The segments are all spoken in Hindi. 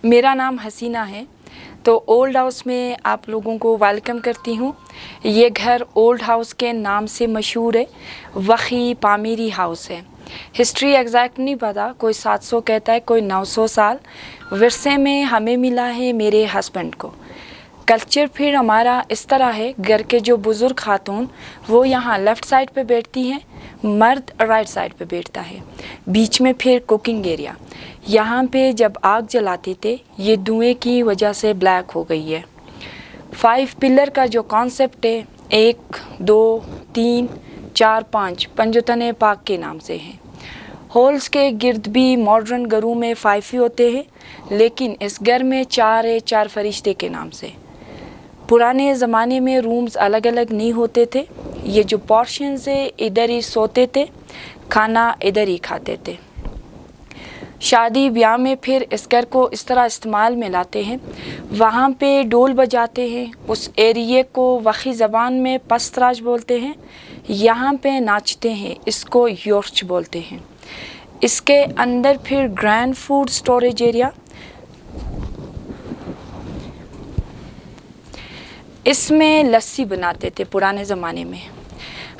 मेरा नाम हसीना है। तो ओल्ड हाउस में आप लोगों को वेलकम करती हूँ। ये घर ओल्ड हाउस के नाम से मशहूर है, वखी पामीरी हाउस है। हिस्ट्री एग्जैक्ट नहीं पता, कोई 700 कहता है, कोई 900 साल विरसे में हमें मिला है मेरे हस्बैंड को। कल्चर फिर हमारा इस तरह है, घर के जो बुज़ुर्ग खातून वो यहाँ लेफ़्ट साइड पे बैठती हैं, मर्द राइट साइड पे बैठता है। बीच में फिर कुकिंग एरिया। यहाँ पे जब आग जलाते थे ये धुएं की वजह से ब्लैक हो गई है। 5 पिलर का जो कॉन्सेप्ट है, 1 2 3 4 5 पंजतने पाक के नाम से हैं। हॉल्स के गिर्द भी मॉडर्न घरों में 5 ही होते हैं, लेकिन इस घर में 4 है, 4 फरिश्ते के नाम से। पुराने ज़माने में रूम्स अलग अलग नहीं होते थे। ये जो पोर्शन से इधर ही सोते थे, खाना इधर ही खाते थे। शादी ब्याह में फिर इस घर को इस तरह इस्तेमाल में लाते हैं। वहाँ पे डोल बजाते हैं। उस एरिए को वखी ज़बान में पस्तराज बोलते हैं। यहाँ पे नाचते हैं, इसको योर्च बोलते हैं। इसके अंदर फिर ग्रैंड फूड स्टोरेज एरिया। इसमें लस्सी बनाते थे पुराने ज़माने में।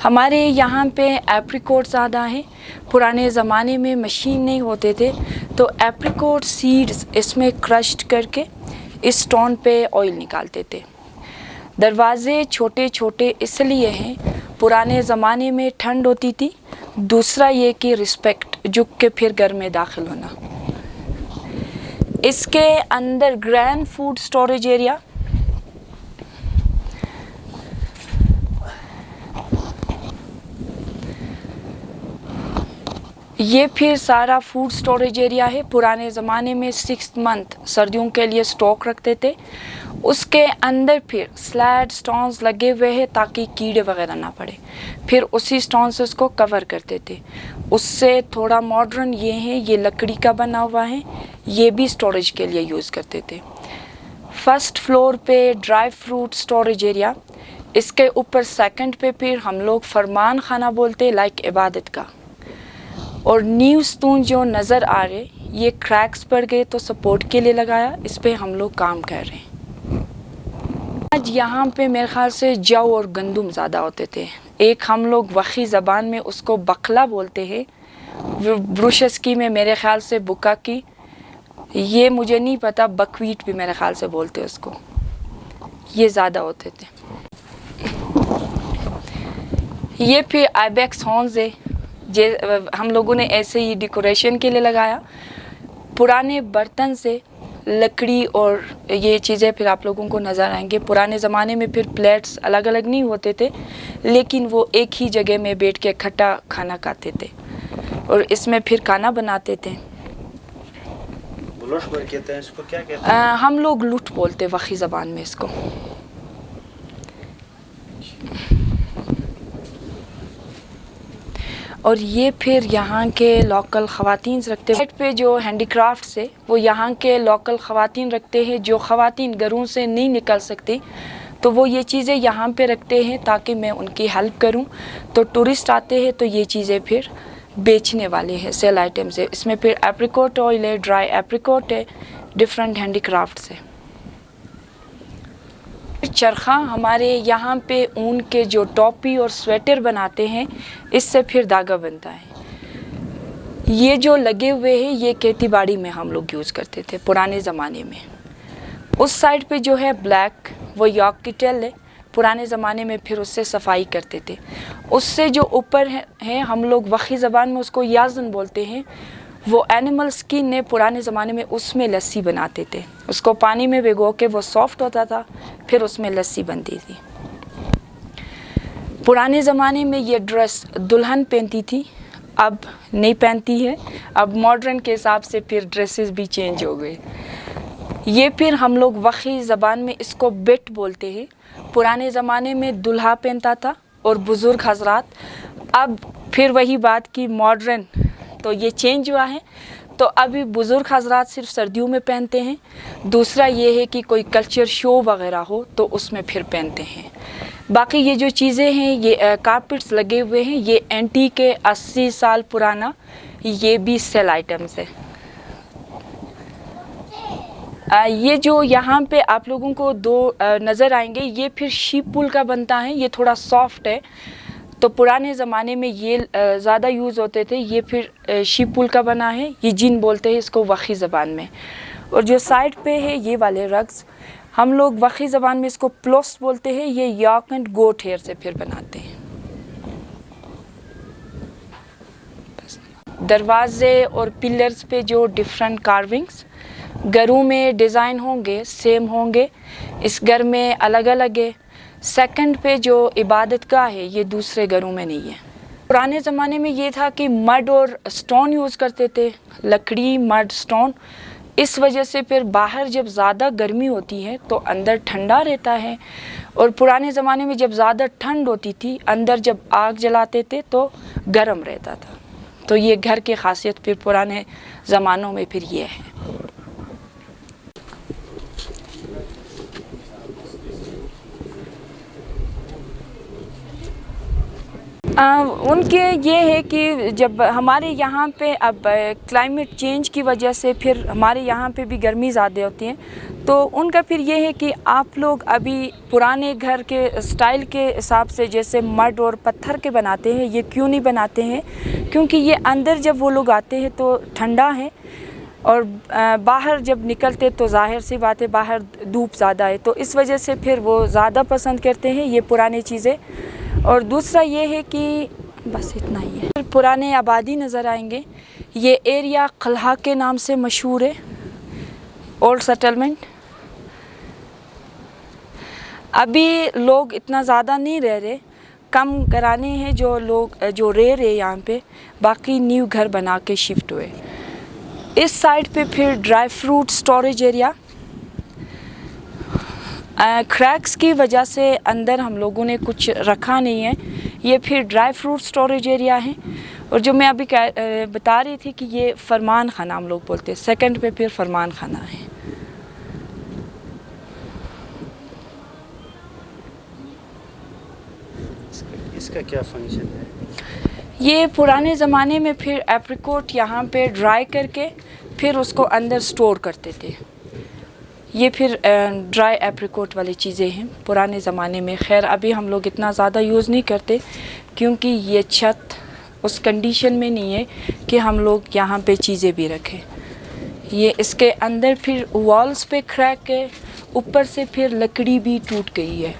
हमारे यहाँ पे एप्रिकॉट ज़्यादा हैं। पुराने ज़माने में मशीन नहीं होते थे, तो एप्रिकॉट सीड्स इसमें क्रश्ड करके इस स्टोन पे ऑयल निकालते थे। दरवाज़े छोटे छोटे इसलिए हैं, पुराने ज़माने में ठंड होती थी। दूसरा ये कि रिस्पेक्ट, झुक के फिर घर में दाखिल होना। इसके अंदर ग्रैंड फूड स्टोरेज एरिया। ये फिर सारा फूड स्टोरेज एरिया है। पुराने ज़माने में 6 मंथ सर्दियों के लिए स्टॉक रखते थे। उसके अंदर फिर स्लैड स्टोन्स लगे हुए हैं ताकि कीड़े वगैरह ना पड़े। फिर उसी स्टोन से उसको कवर करते थे। उससे थोड़ा मॉडर्न ये है, ये लकड़ी का बना हुआ है, ये भी स्टोरेज के लिए यूज़ करते थे। फर्स्ट फ्लोर पे ड्राई फ्रूट स्टोरेज एरिया। इसके ऊपर सेकंड पे फिर हम लोग फरमान खाना बोलते, लाइक इबादत का। और न्यू स्टून जो नज़र आ रहे, ये क्रैक्स पड़ गए तो सपोर्ट के लिए लगाया, इस पे हम लोग काम कर रहे हैं। आज यहाँ पे मेरे ख्याल से जौ और गंदम ज़्यादा होते थे। एक हम लोग वखी ज़बान में उसको बखला बोलते हैं, ब्रुशस्की में मेरे ख्याल से बुका की, ये मुझे नहीं पता, बकवीट भी मेरे ख्याल से बोलते हैं उसको। ये ज़्यादा होते थे। ये फिर आइबेक्स हॉर्न्स है, हम लोगों ने ऐसे ही डेकोरेशन के लिए लगाया। पुराने बर्तन से लकड़ी और ये चीज़ें फिर आप लोगों को नज़र आएंगे। पुराने ज़माने में फिर प्लेट्स अलग अलग नहीं होते थे, लेकिन वो एक ही जगह में बैठ के इकट्ठा खाना खाते थे और इसमें फिर खाना बनाते थे। कहते हैं इसको, क्या कहते हैं? हम लोग लुट बोलते वखी ज़बान में इसको। और ये फिर यहाँ के लोकल ख़वातीन रखते हैं। पे जो हैंडीक्राफ्ट है वो यहाँ के लोकल ख़वातीन रखते हैं। जो ख़वातीन घरों से नहीं निकल सकती तो वो ये चीज़ें यहाँ पे रखते हैं ताकि मैं उनकी हेल्प करूँ। तो टूरिस्ट आते हैं तो ये चीज़ें फिर बेचने वाले हैं, सेल आइटम्स है। इसमें फिर एप्रिकॉट ऑयल है, ड्राई एप्रिकॉट है, डिफरेंट हैंडीक्राफ्ट्स है। चरखा, हमारे यहाँ पे ऊन के जो टोपी और स्वेटर बनाते हैं, इससे फिर धागा बनता है। ये जो लगे हुए हैं ये खेती बाड़ी में हम लोग यूज़ करते थे पुराने ज़माने में। उस साइड पे जो है ब्लैक, वो यॉर्क की टेल है। पुराने ज़माने में फिर उससे सफाई करते थे। उससे जो ऊपर है हम लोग वखी ज़बान में उसको याज़न बोलते हैं। वो एनिमल स्किन ने पुराने ज़माने में उसमें लस्सी बनाते थे। उसको पानी में भिगो के वो सॉफ्ट होता था, फिर उसमें लस्सी बनती थी। पुराने ज़माने में ये ड्रेस दुल्हन पहनती थी, अब नहीं पहनती है। अब मॉडर्न के हिसाब से फिर ड्रेसेस भी चेंज हो गए। ये फिर हम लोग वखी ज़बान में इसको बेट बोलते हैं। पुराने ज़माने में दूल्हा पहनता था और बुज़ुर्ग हजरात। अब फिर वही बात की मॉडर्न, तो ये चेंज हुआ है। तो अभी बुज़ुर्ग हजरात सिर्फ सर्दियों में पहनते हैं। दूसरा ये है कि कोई कल्चर शो वगैरह हो तो उसमें फिर पहनते हैं। बाकी ये जो चीज़ें हैं, ये कारपेट्स लगे हुए हैं, ये एंटी के 80 साल पुराना, ये भी सेल आइटम्स है। ये जो यहाँ पे आप लोगों को दो नज़र आएंगे, ये फिर शीप पुल का बनता है। ये थोड़ा सॉफ्ट है, तो पुराने ज़माने में ये ज़्यादा यूज़ होते थे। ये फिर शीप पुल का बना है, ये जिन बोलते हैं इसको वखी ज़बान में। और जो साइड पे है ये वाले रग्स, हम लोग वखी ज़बान में इसको प्लोस बोलते हैं। ये यॉक एंड गोट हेयर से फिर बनाते हैं। दरवाजे और पिलर्स पे जो डिफरेंट कार्विंग्स, घरों में डिज़ाइन होंगे सेम होंगे, इस घर में अलग अलग है। सेकंड पे जो इबादत गाह है ये दूसरे घरों में नहीं है। पुराने ज़माने में ये था कि मड और स्टोन यूज़ करते थे, लकड़ी, मड, स्टोन। इस वजह से फिर बाहर जब ज़्यादा गर्मी होती है तो अंदर ठंडा रहता है, और पुराने ज़माने में जब ज़्यादा ठंड होती थी अंदर जब आग जलाते थे तो गर्म रहता था। तो ये घर की खासियत फिर पुराने ज़मानों में फिर ये है। उनके ये है कि जब हमारे यहाँ पे अब क्लाइमेट चेंज की वजह से फिर हमारे यहाँ पे भी गर्मी ज़्यादा होती है, तो उनका फिर ये है कि आप लोग अभी पुराने घर के स्टाइल के हिसाब से जैसे मड और पत्थर के बनाते हैं, ये क्यों नहीं बनाते हैं? क्योंकि ये अंदर जब वो लोग आते हैं तो ठंडा है, और बाहर जब निकलते तो जाहिर सी बात है बाहर धूप ज़्यादा है, तो इस वजह से फिर वो ज़्यादा पसंद करते हैं ये पुरानी चीज़ें। और दूसरा ये है कि बस इतना ही है। फिर पुराने आबादी नज़र आएंगे। ये एरिया कलहा के नाम से मशहूर है, ओल्ड सेटलमेंट। अभी लोग इतना ज़्यादा नहीं रह रहे, कम घराने हैं जो लोग जो रह रहे यहाँ पे, बाकी न्यू घर बना के शिफ्ट हुए। इस साइड पे फिर dry fruit storage area. Cracks की वजह से अंदर हम लोगों ने कुछ रखा नहीं है, ये फिर ड्राई फ्रूट स्टोरेज एरिया है। और जो मैं अभी बता रही थी कि ये फरमान खाना हम लोग बोलते हैं, सेकंड पे फिर फरमान खाना है। इसका क्या फंक्शन है? ये पुराने ज़माने में फिर एप्रिकॉट यहाँ पे ड्राई करके फिर उसको अंदर स्टोर करते थे। ये फिर ड्राई एप्रिकॉट वाली चीज़ें हैं पुराने ज़माने में। खैर अभी हम लोग इतना ज़्यादा यूज़ नहीं करते, क्योंकि ये छत उस कंडीशन में नहीं है कि हम लोग यहाँ पे चीज़ें भी रखें। ये इसके अंदर फिर वॉल्स पे क्रैक है, ऊपर से फिर लकड़ी भी टूट गई है।